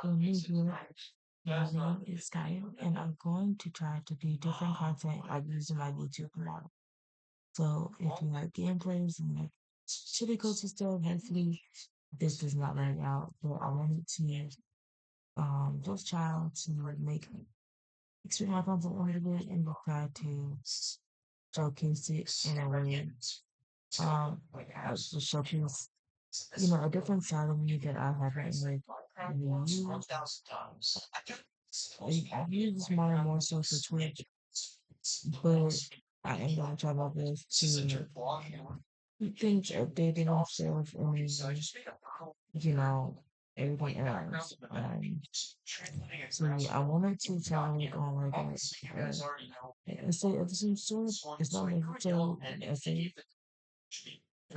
My name is Sky, and I'm going to try to do different content like using my VTuber model. So if you like gameplays and like shitty culture stuff, hopefully this does not work out. But I wanted to just try to make expand my content a little bit and try to showcase it in a way to showcase a different side of me that I haven't like used. I've used this more so for Twitch, but I am gonna try my best to keep things updated on stuff and everything else. So yeah, I wanted to try like on like an essay of some sort. It's not necessarily an essay.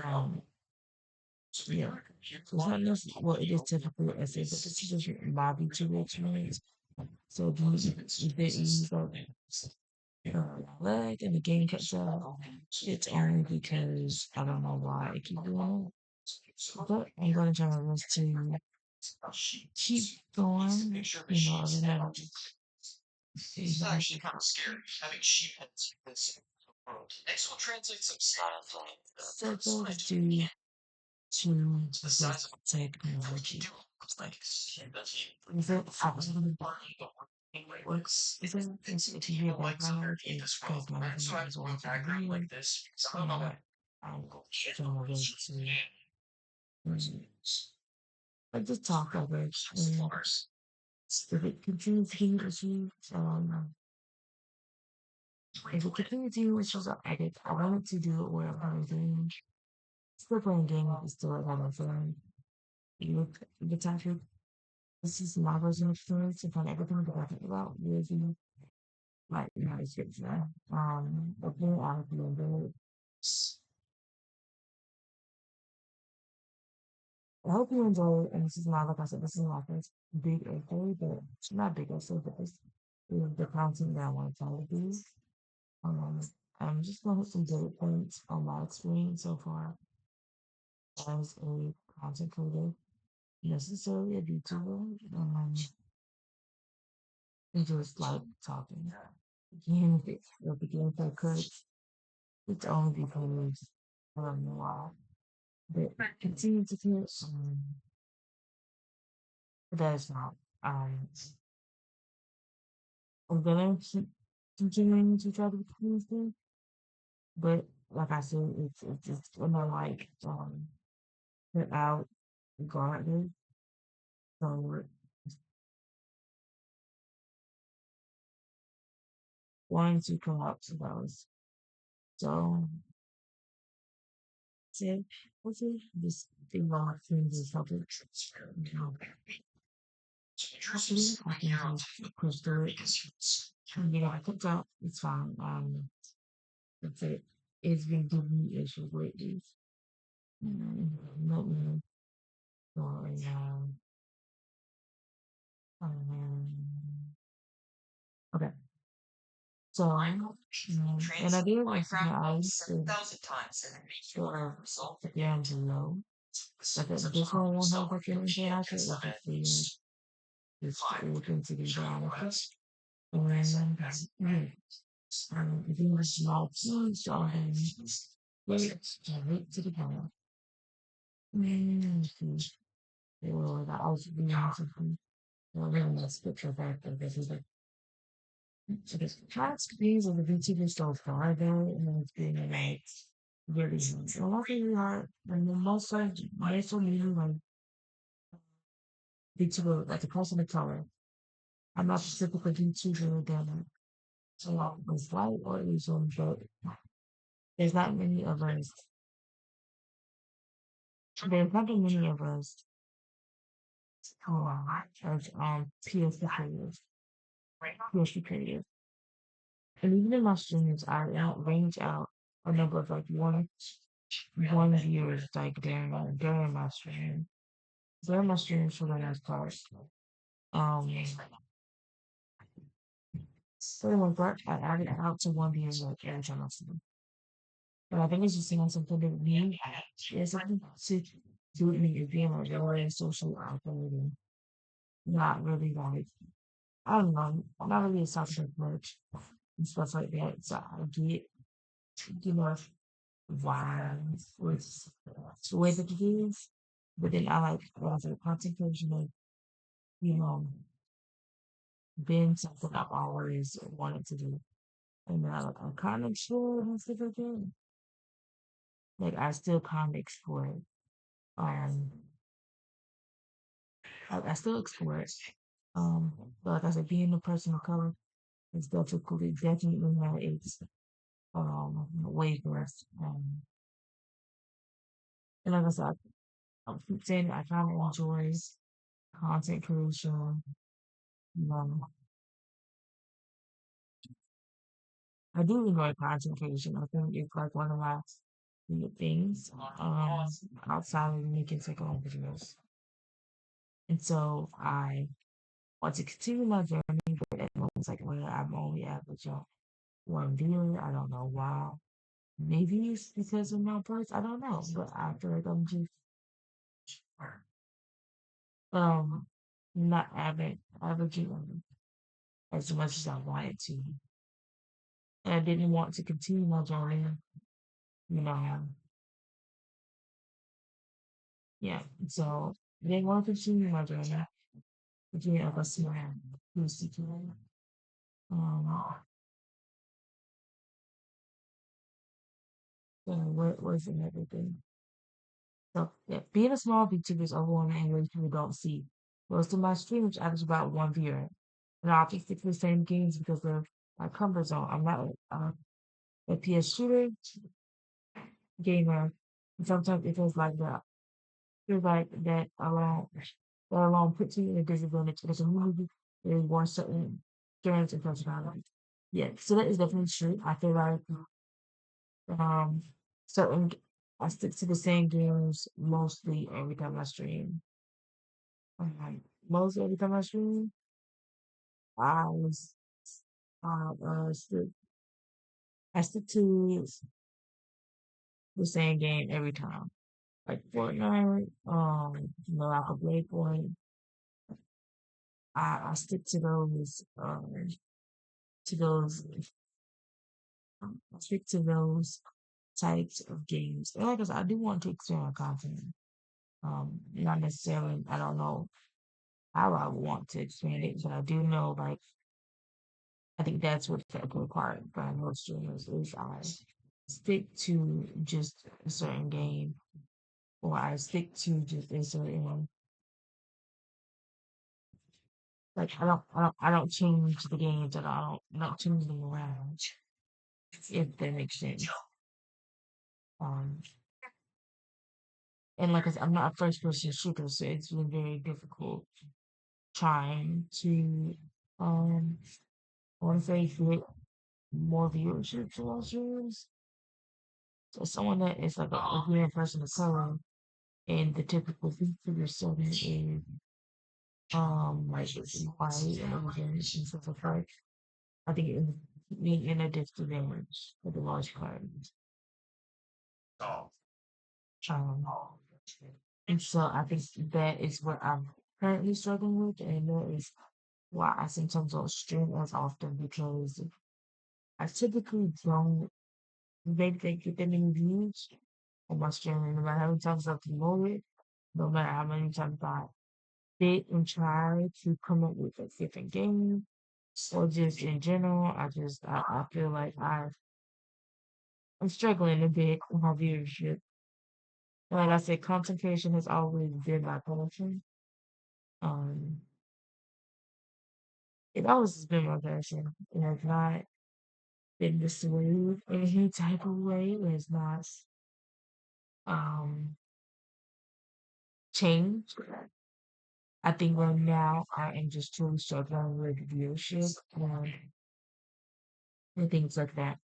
Um, yeah. So it's not necessarily well, it is typically an essay, but this is just my VTuber experience. So if they use leg and the game cuts out, it's only because I don't know why it keep doing it. But I'm gonna try my best to keep going. Other than subjects due to this technology. Is it works? Is it if you hear background noise, it's because my husband is watching a video. I'm trying my best to like just talk over it. And if it continues to be issues, if it continues to be issues, I wanted to do it where I'm doing still playing games, but still like having fun. The topic. This is my version of experience and kind of everything that I think about with you, like United States. Again, I hope you enjoy it. I hope you enjoy it. And this is not, like I said, this is my first big essay, but it's not big essay, but this is the content that I want to try to do. Um, I'm just going to hit some bullet points on my experience so far as a content creator, necessarily a YouTuber, and just like talking. Again, if the gameplay cuts, it's only because I don't know why. But continue to cut, that is not. Um, I'm gonna keep continuing to try to be consistent, but like I said, it's just gonna like put out regardless. So wanting to come up to those. So say what's it? This thing about things is helping. Hopefully I can just push through it. And get it cooked out. It's fine. That's it. It's been giving me issues lately. Let me go and okay. So, and I did like my eyes to sure again to know that this one won't have like anything after it. Like it's looking to be honest. And doing a small piece on wait to the camera. See. Or I was doing something. Well, really, that's picture back there. This is like so the past days of the VTuber so far though, and it's been like really a lot really hard. And then most of me like VTuber like the person of color. I'm not specifically VTuber that was white or Asian, but there's not many of us. There's not many of us who are as POC creators, POC creators. And even in my streams, I range out a number of like one viewers like during my stream. During my streams for the most part. Um for the most part, I added out to one viewer like every time I see them. But I think it's just saying something that me is something to doing me being like very social awkward and not really like I don't know, not really a social much and stuff like that. So I get, you know, why it's the way that it is. But then I like the concentration of, you know, being something I've always wanted to do. And I'm kind of sure that's a good thing. Like I still kind of explore it. Um, I still explore it. Um, but like I said, being a person of color is definitely how it's way worse. And like I said, I keep saying I kind of enjoy content creation. You know, I do enjoy content creation. I think it's like one of my favorite things outside of making second home videos. And so I want to continue my journey, but at moments like when I'm only averaging one viewer, I don't know why. Maybe it's because of my voice, I don't know. But I feel like I'm just um not averaging as much as I wanted to. And I didn't want to continue my journey, you know. Yeah. So I didn't want to continue my journey. Again, of a small institute. Um so what was another thing? So yeah, being a small VTuber is overwhelming in ways people don't see. Most of my streams average about one viewer. And I often stick to the same games because of my comfort zone. I'm not a PS shooter gamer. And sometimes it feels like that. Feels like that alone puts you in a disadvantage because a movie is one certain games and personality. Yeah, so that is definitely true. I feel like um certain I stick to the same games mostly every time I stream. Most every time I stream, I was stick I stick to the same game every time. Like Fortnite, like a Blade Point. I stick to those I stick to those types of games. And like I said, I do want to expand content. Not necessarily I don't know how I want to expand it, but I do know like I think that's what's required by most streamers is I stick to just a certain game or I stick to just a certain like I don't change the games and I don't change them around if that makes sense. Um and like I said, I'm not a first person shooter, so it's been very difficult trying to um I wanna say get more viewership to those streams. So someone that is like a real person of color and the typical VTuber setting is like it's white and everything and stuff like that. I think it would be in a disadvantage for the most part. Um, and so I think that is what I'm currently struggling with, and that is why I sometimes don't stream as often because I typically don't make that get that many views on my stream, no matter how many times I promote it, no matter how many times I fit and try to come up with a different game or just in general. I feel like I'm struggling a bit with my viewership. Like I said, concentration has always been my passion. Um, it always has been my passion. It has not been dissuaded in any type of way. It has not um changed. I think right now I am just truly struggling with viewership and things like that.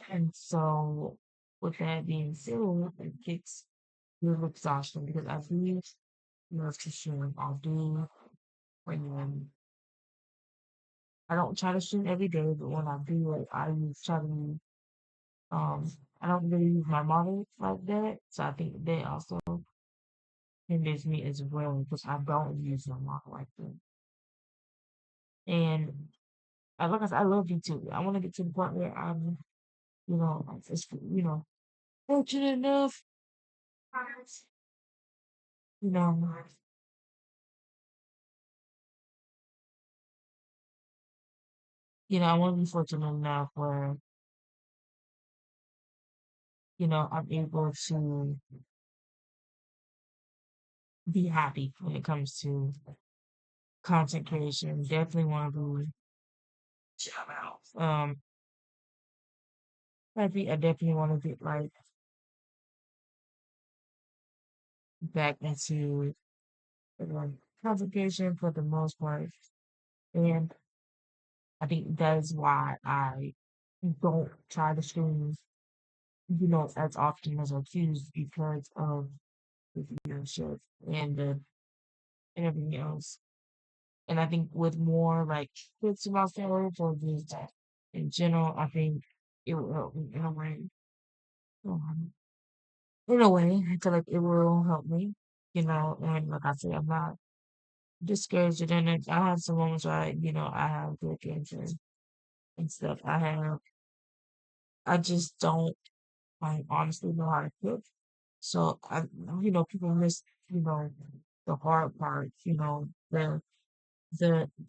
And so, with that being said, it gets real exhausting because I do love to swim. When I don't try to swim every day, but when I do it, I try to I don't really use my model like that. So I think that also hinders me as well because I don't use my model like that. And like I said, I love VTuber. I want to get to the point where I'm, it's, fortunate enough, you know, I want to be fortunate enough where, I'm able to be happy when it comes to content creation. Definitely want to be, um, happy. I definitely want to get like back into content creation for the most part. And I think that is why I don't try to stream, as often as I choose because of the viewership and the and everything else. And I think with more like tips about myself or just in general, I think it will help me in a way. Um, in a way, I feel like it will help me, and like I said, I'm not discouraged in it. I have some moments where I have good games and stuff. I just don't honestly know how to cook. So people miss, you know, the hard part, the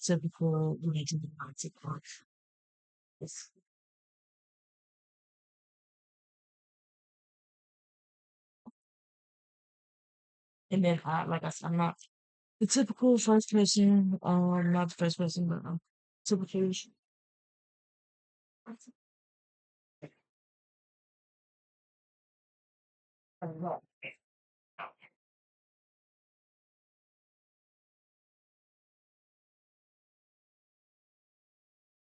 typical to the content part. It's- And then like I said, I'm not the typical first person, not the first person, but typical.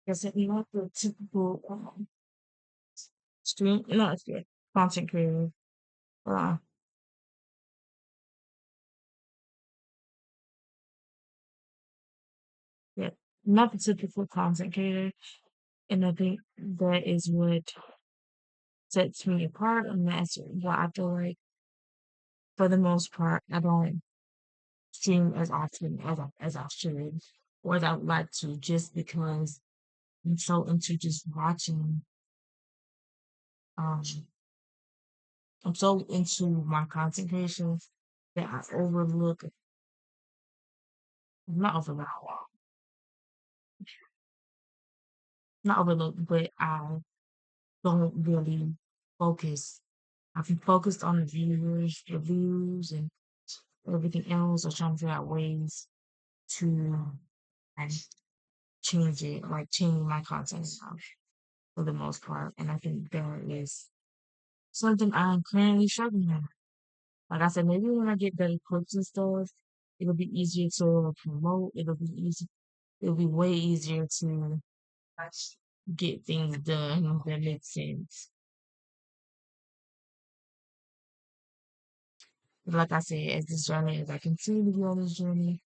I said, not the typical stream, not stream, content creator. Uh, yeah, not the typical content creator. And I think that is what sets me apart. And that's why I feel like, for the most part, I don't stream as often as I should or as I would like to, just because I'm so into just watching. Um, I'm so into my content creation that I overlook, not overlook, not overlook, but I don't really focus. I've been focused on the viewers, the views, and everything else, or trying to figure out ways to like, change it, like change my content for the most part. And I think that is something I'm currently struggling with. Like I said, maybe when I get better clips and stuff, it'll be easier to promote. It'll be easy. It'll be way easier to get things done that make sense. But like I said, as this journey, as I continue to be on this journey,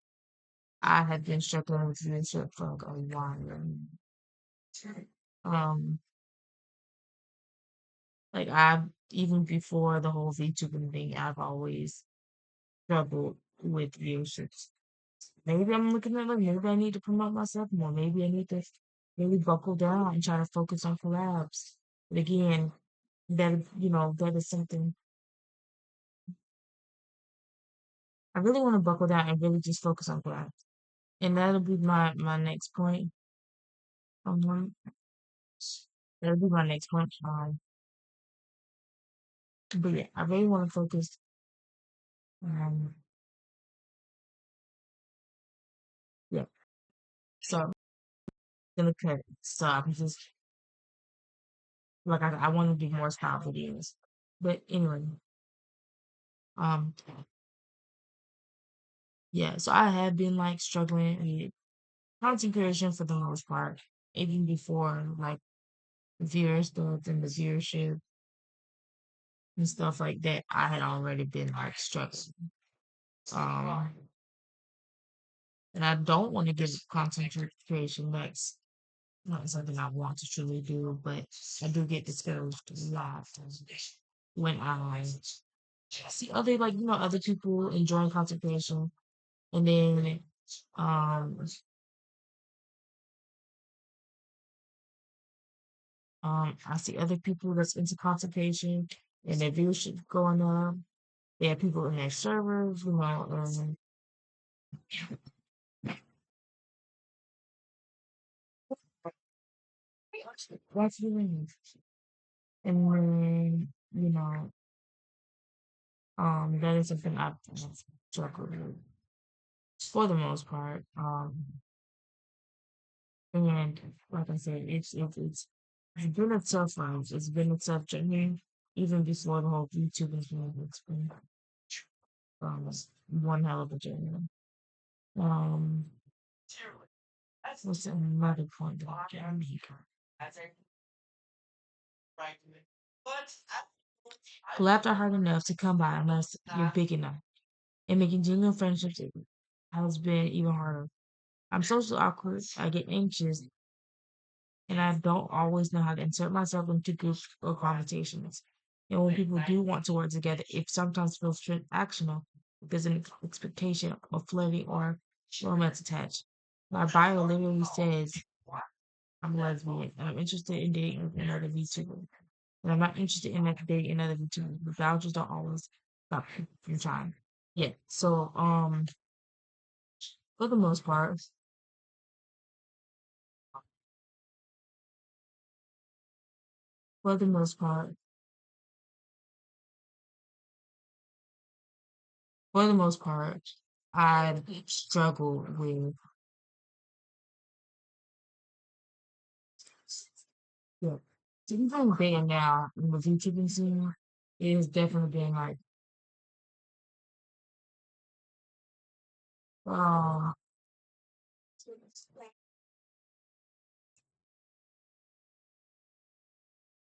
I have been struggling with leadership for like a while. Um, like I've even before the whole VTuber thing, I've always struggled with viewership. Maybe I'm looking at like maybe I need to promote myself more. Maybe I need to really buckle down and try to focus on collabs. But again, that is something I really want to buckle down and really just focus on collabs. And that'll be my next point. Um, that'll be my next point. But yeah, I really want to focus. Um, yeah. So I'm gonna cut. So I'm just like I want to do more style videos. But anyway, um, yeah. So I have been like struggling with content creation for the most part, even before like viewer stuff and the viewership and stuff like that. I had already been like struggling. Um, and I don't want to give content creation next. not something I want to truly do, but I do get discouraged a lot when I see other like other people enjoying content creation, and then um I see other people that's into content creation and their viewership going up. They have people in their servers, watch the rings. And then, that is something I've struggled with for the most part. And like I said, it's been a tough life. It's been a tough journey, even before the whole YouTube thing. It's been um, one hell of a journey. Um, what's another point that I can make? Collabs are hard enough to come by unless you're big enough. And making genuine friendships has been even harder. I'm socially awkward. I get anxious, and I don't always know how to insert myself into groups or conversations. And when people do want to work together, it sometimes feels transactional. There's an expectation of flirting or romance attached. My bio literally says I'm lesbian and I'm interested in dating another VTuber. And I'm not interested in like dating another VTuber. The boundaries don't always stop people from trying. Yeah. So for the most part, for the most part, for the most part, I struggle with yeah. Even being now in the VTuber scene, it has definitely been like um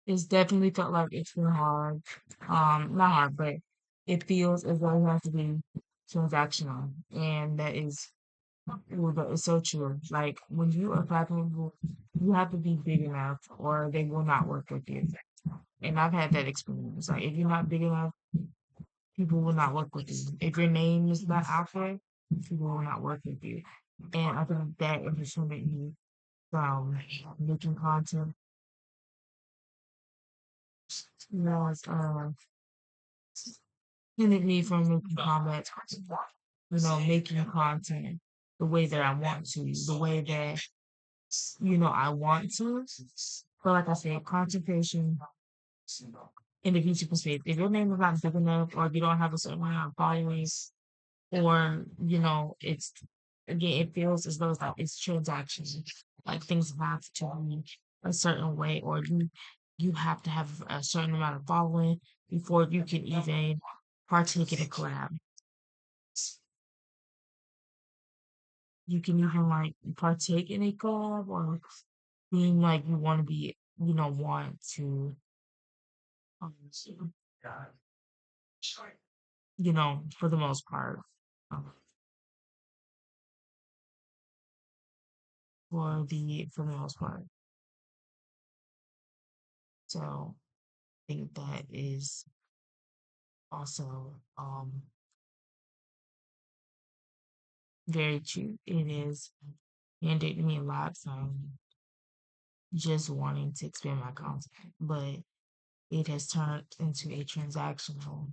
it's definitely felt like it's been hard. Not hard, but it feels as though it has to be transactional. And that is well, that is so true. Like when you apply for people, you have to be big enough or they will not work with you. And I've had that experience. Like if you're not big enough, people will not work with you. If your name is not out there, people will not work with you. And I think that is prevented me from making content was prevented me from making comments, making content the way that I want to, the way that I want to. But like I said, concentration in the VTuber space. If your name is not big enough or if you don't have a certain amount of followers or it's again it feels as though it's transactions like things have to be a certain way or you have to have a certain amount of following before you can even partake in a collab. You can even like partake in a collab or being like you want to be want to um, for the most part um, for the most part. So I think that is also very true. It is mandated me a lot from just wanting to expand my content, but it has turned into a transactional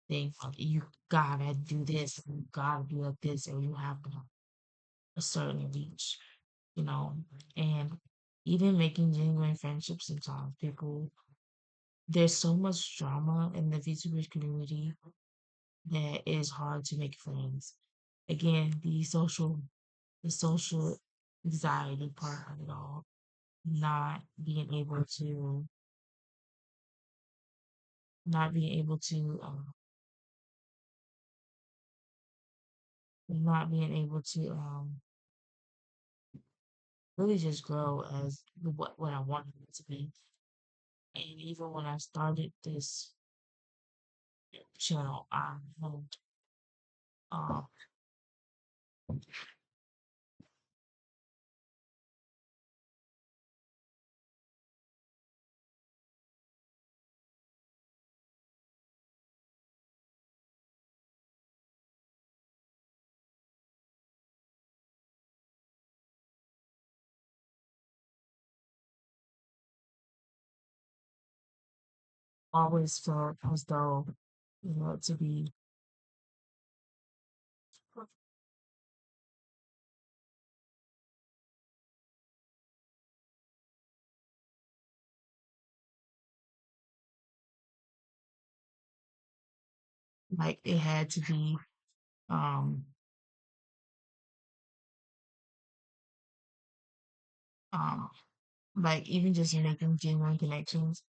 thing. Like you gotta do this, you gotta be like this, or you have to have a certain reach, you know. And even making genuine friendships sometimes people there's so much drama in the VTuber community that it is hard to make friends. Again, the social anxiety part of it all, not being able to not being able to not being able to really just grow as what I wanted it to be. And even when I started this channel, I had um always felt as though, to be like it had to be um um like even just making genuine connections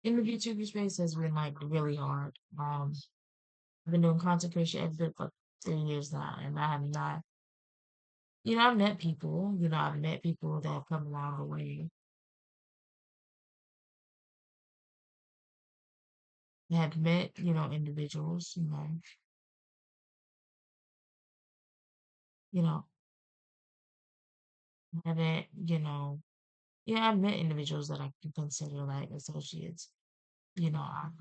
in the VTuber space has been like really hard. I've been doing content creation every for 3 years now, and I have not, I've met people, I've met people that have come along the way, have met, individuals, you know, haven't, yeah, I've met individuals that I can consider like associates, I've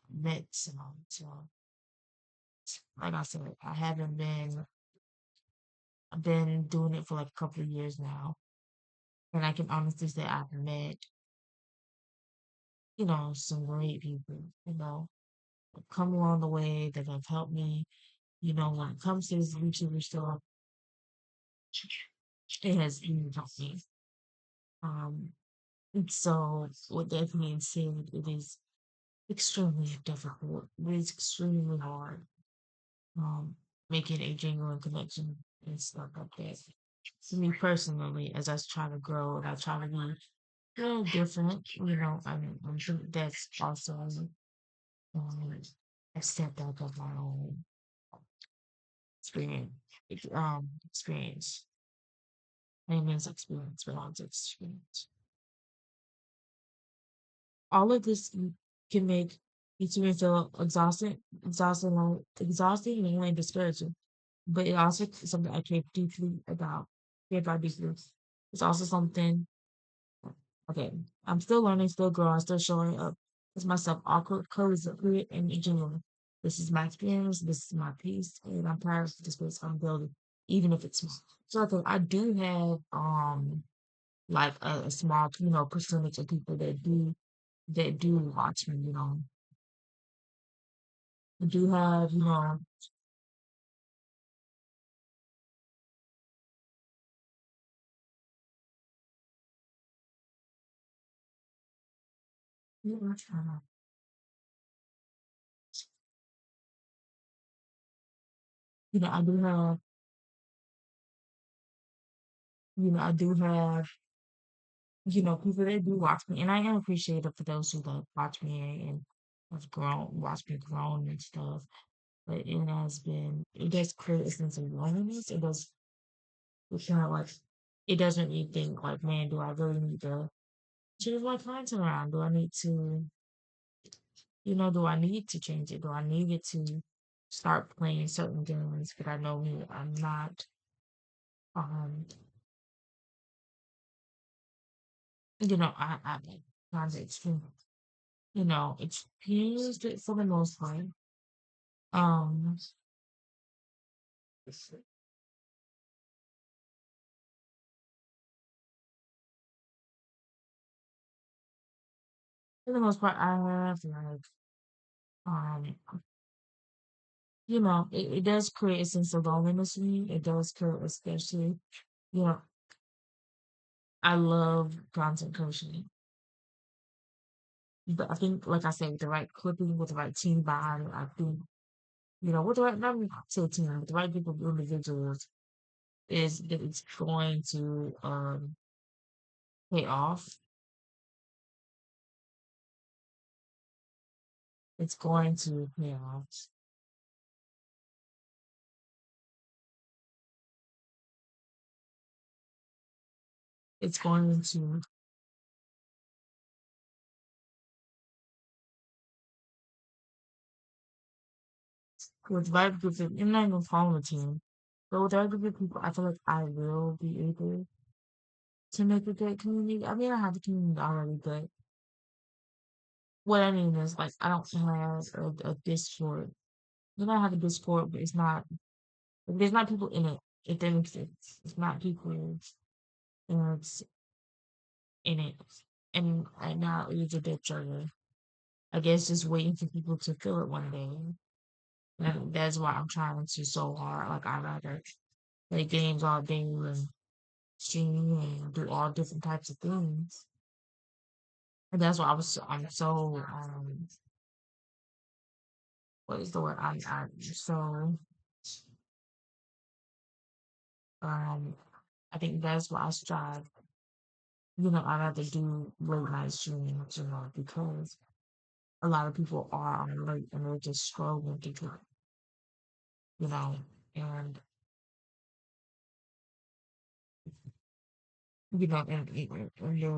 met some, so like I said, I've been doing it for like a couple of years now, and I can honestly say I've met, some great people, come along the way that have helped me, when it comes to this YouTuber stuff, it has really helped me. Um, and so with that being said, it is extremely difficult. It is extremely hard. Making a genuine connection and stuff like that. For me personally, as I try to grow and I try to be different, I'm sure that's also um, a step back of my own experience. Experience. Layman's experience, but also experience. All of this can make you feel exhausting, and discouraging. But it also is something I care deeply about. Care about deeply. It's also something. Okay, I'm still learning, still growing, still showing up as myself, awkward, cozy, and genuine. This is my experience. This is my piece, and I'm proud of the space I'm building, even if it's small. So I do have like a small percentage of people that do watch me. I do have you know, I do have I do have people that do watch me, and I am appreciative for those who like watch me and watch me grown and stuff. But it does create a sense of loneliness. It kind of like, it does make me think like, man, do I really need to change my content around? Do I need to change it? Do I need it to start playing certain games? But I know me, I'm not, um, I find it extreme, experienced it for the most part. Um, for the most part, I have like, um, it does create a sense of loneliness in me. It does create, especially, you know, I love content creation, but I think, like I said, with the right clipping, with the right team behind it, I think, with the right, not even say team, with the right group of individuals, is that it's going to pay off. It's going to pay off. It's going to, with the right group of, I'm not even calling a team, but with the right group of people, I feel like I will be able to make a great community. I mean, I have a community already, but what I mean is, like, I don't have a Discord. I have a Discord, but there's not people in it, if that makes sense. It's not people that's in it. And right now, it's a dead server. I guess just waiting for people to feel it one day. And that's why I'm trying to so hard. Like I rather play games all day and stream and do all different types of things. And that's why I'm so what is the word? I'm so um I think that's why I strive. I rather do late night streams, because a lot of people are on late and they're just scrolling through it, you know, and and they're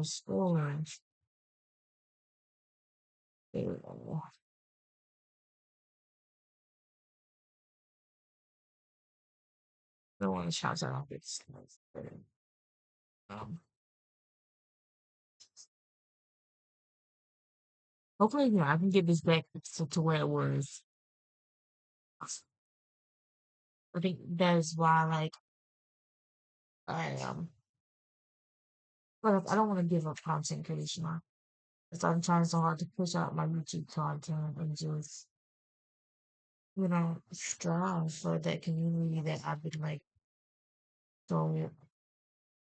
scrolling. They don't want to shout that out. Um, hopefully, I can get this back to where it was. I think that is why, like, I but I don't want to give up content creation. So I'm trying so hard to push out my YouTube content and just, strive for that community that I've been like so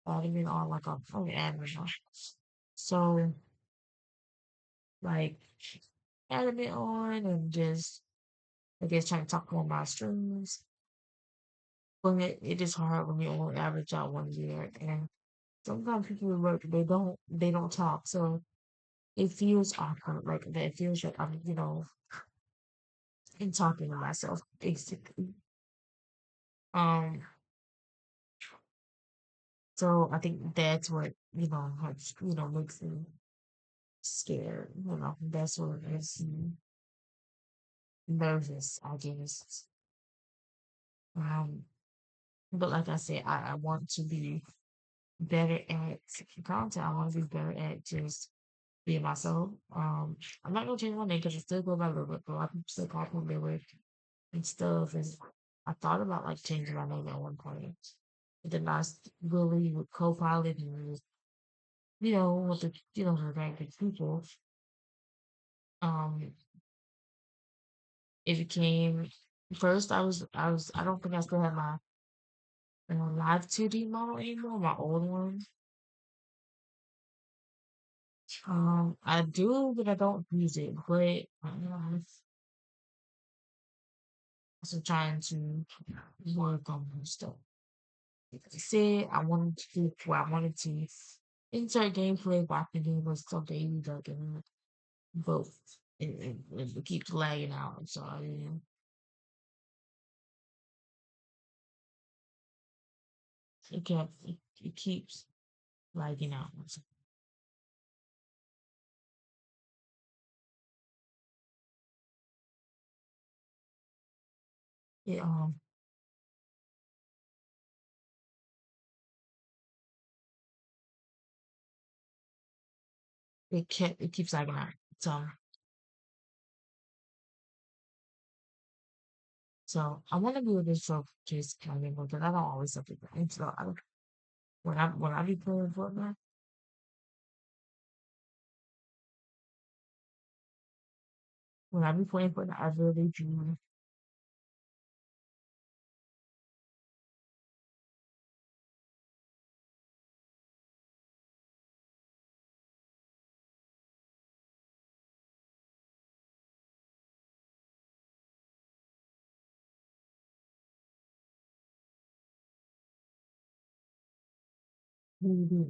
adamant on, like I'm adamant on. So like adamant on and just I guess trying to talk more about streams. But it is hard when you only average out 1 year and sometimes people who work they don't talk. So it feels awkward, like that it feels like I'm, in talking to myself basically. Um so I think that's what, makes me scared. That's what makes me nervous, I guess. Um but like I said, I want to be better at content. I want to be better at just being myself. I'm not gonna change my name because I still go by Lyric. A lot of people still call me Lyric and stuff. And I thought about like changing my name at one point. But then really with co-pilot and with the the very good people, um, it became first I don't think I still have my live 2D model anymore, my old one. I do, but I don't use it. But also trying to work on more stuff. Like I said, I wanted to do well, I wanted to insert gameplay, but I can do was something like both. It keeps lagging out. I'm sorry. It keeps lagging out. So it it keeps lagging out. So I want to be with this show just kind of but I don't always have to grind. So when I be playing Fortnite, when I be playing Fortnite, I really do really do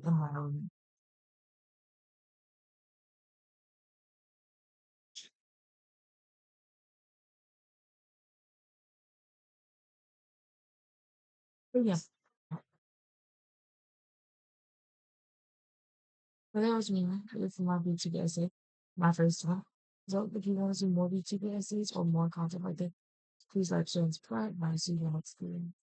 but yeah. But that was me. It's my VTuber essay, my first one. So if you want to see more VTuber essays or more content like that, please like, share, and subscribe. I'll see you next time.